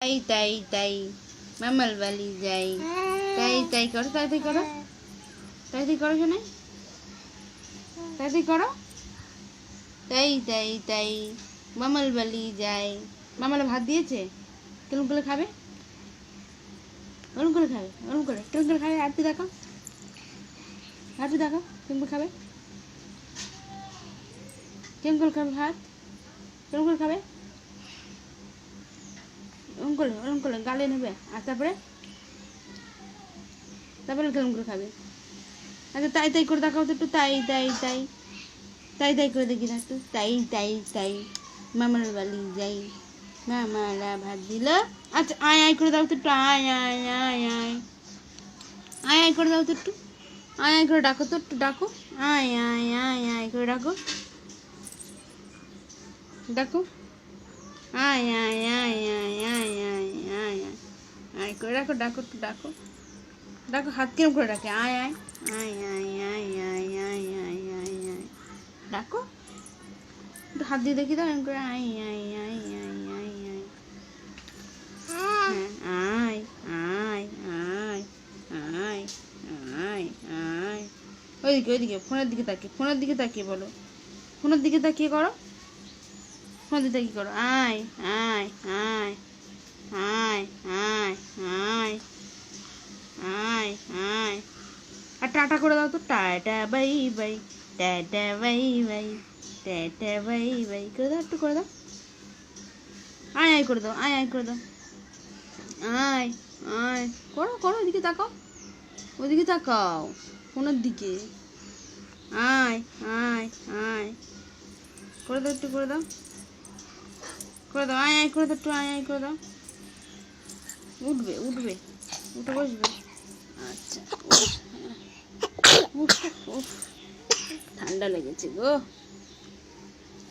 তাই তাই তাই মামার বাড়ি যাই। তাই তাই করো, তাড়াতাড়ি করো, তাড়াতাড়ি করো, শোনে তাড়াতাড়ি করো। তাই তাই তাই মামার বাড়ি যাই। মামারা ভাত দিয়েছে, কেমন করে খাবে? ওরম করে খাবে, ওরম করে কেমন করে খাবে? আরতি দেখো, আরতি দেখো কেমন করে খাবে, কেমন করে খাবে ভাত, কেমন করে খাবে? ওরম করে গালে নেবে, আর তারপরে তারপরে কেমন করে খাবে? আচ্ছা তাই তাই করে দেখাও তো একটু। তাই তাই তাই তাই তাই করে দেখি না একটু। তাই তাই তাই মামার বাড়ি যাই, মামারা ভাত দিল। আচ্ছা আয় আয় করে দাও তো একটু। আয় আয় আয় আয় আয় আয় করে দাও তো একটু। আয় আয় করে ডাকো তো একটু, ডাকো। আয় আয় আয় আয় করে ডাকো, ডাকো। আয় আয় আয় আয় আয় আয় আয় আয় আয় করে ডাকো, ডাকো একটু, ডাকো ডাকো। হাত কেমন করে ডাকে? আয় আয় আয় আয় আয় আয় আয় আয় আয় আয় ডাকো একটু, হাত দিয়ে দেখি দাও এমন করে। আয় আয় আয় আয় আয় আয় হ্যাঁ আয় আয় আয় আয় আয় আয়। ওইদিকে ওইদিকে ফোনের দিকে তাকিয়ে, ফোনের দিকে তাকিয়ে বলো, ফোনের দিকে তাকিয়ে করো, ফোনের দিকে তাকিয়ে করো। আয় আয় আয় আয় আয় আয় আয় আয়। আর টাটা করে দাও তো। Tata bye bye, tata bye bye, tata bye by করে দাও একটু, করে দাও। আয় আয় করে দাও, আয় আয় করে দাও। আয় আয় করো করো, ওইদিকে তাকাও, ওইদিকে তাকাও ফোনের দিকে। আয় আয় আয় করে দাও একটু, করে দাও, করে দাও। আয় আয় করে দাও একটু, আয় আয় করে দাও। উঠবে উঠবে, উঠে বসবে। আচ্ছা উঠ, ঠান্ডা লেগেছে গো,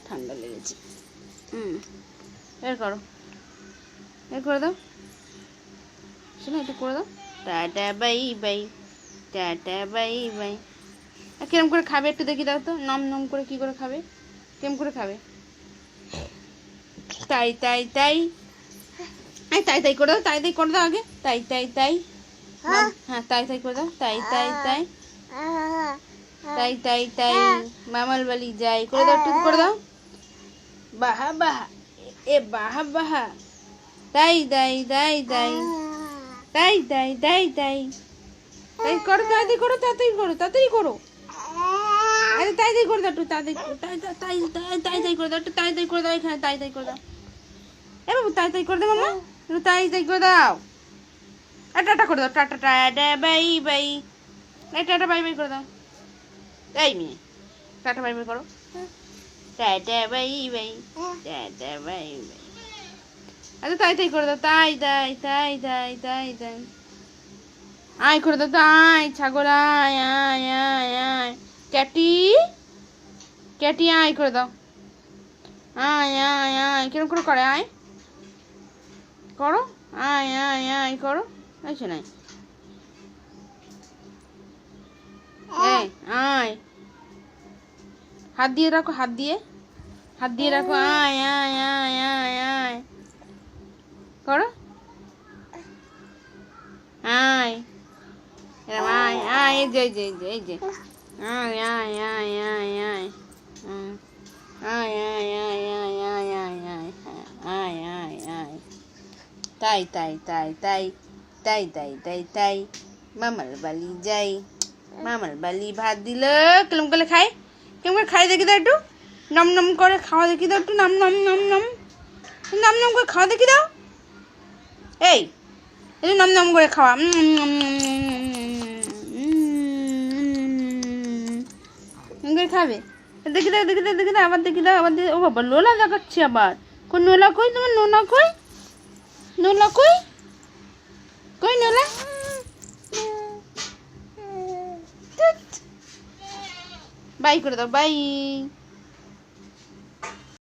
ঠান্ডা লেগেছে। এর করো, এর করে দাও, শোনো একটু করে দাও। Tata bye bye, tata bye bye. আর কিরম করে খাবে একটু দেখি দাও তো, নম নম করে কি করে খাবে, কেমন করে খাবে? তাই তাই তাই তাই তাই করে দাও, তাই তাই করে দাও আগে। তাই তাই তাই হ্যাঁ তাই তাই করে দাও। তাই তাই তাই তাই তাই তাই মামার বাড়ি যাই করে দাও একটু, করে দাও। বাহা বাহা, এ বাহা বাহা। তাই তাই তাই তাই তাই তাই তাই তাই তাই করো, তাড়াতাড়ি করো, তাড়াতাড়ি করো, তাড়াতাড়ি করো। আরে তাই তাই করে দাও একটু, তাড়াতাড়ি তাই তাই তাই তাই করে দাও একটু, তাই তাই করে দাও এখানে, তাই তাই করে দাও। এ বাবু তাই তাই করে দাও মামা, একটু তাই তাই করে দাও। আর টাটা করে দাও, টাটা টাটা বাই বাই, এই টাটা বাই বাই করে দাও। এই মেয়ে টাটা বাই বাই করো। Tata bye bye, tata bye by. আচ্ছা তাই তাই করে দাও। তাই তাই তাই তাই তাই তাই আয় করে দাও তো। আয় ছাগল, আয় আয় আয় আয়। ক্যাটি, ক্যাটি আয় করে দাও। আয় আয় আয় কিরম করে করে? আয় করো, আয় আয় আয় করো। আইসো নাই, এই আয়, হাত দিয়ে রাখো, হাত দিয়ে, হাত দিয়ে রাখো। আয় আয় আয় আয় আয় করো। আয় এরম আয় আয়, এই যে এই যে এই যে এই যে আয় আয় আয় আয় আয় আয় আয় আয় আয় আয় আয় আয় আয় আয় আয়। তাই তাই তাই তাই তাই তাই তাই তাই মামার বাড়ি যাই, মামার বাড়ি ভাত দিল। কেমন করে খাই, কেমন করে খাই দেখি দাও একটু। নম নম করে খাওয়া দেখি দাও একটু, নম নম নম নম নম নম করে খাওয়া দেখি দাও। এই একটু নম নম করে খাওয়া। করে খাবে দেখি দাও, দেখি দাও, দেখি দাও, আবার দেখি দাও, আবার ও বাবা লোলা দেখাচ্ছি আবার। কই নোলা, কই তোমার নোলা, কই নোলা, কই কই নোলা? বাই করে দাও, বাই।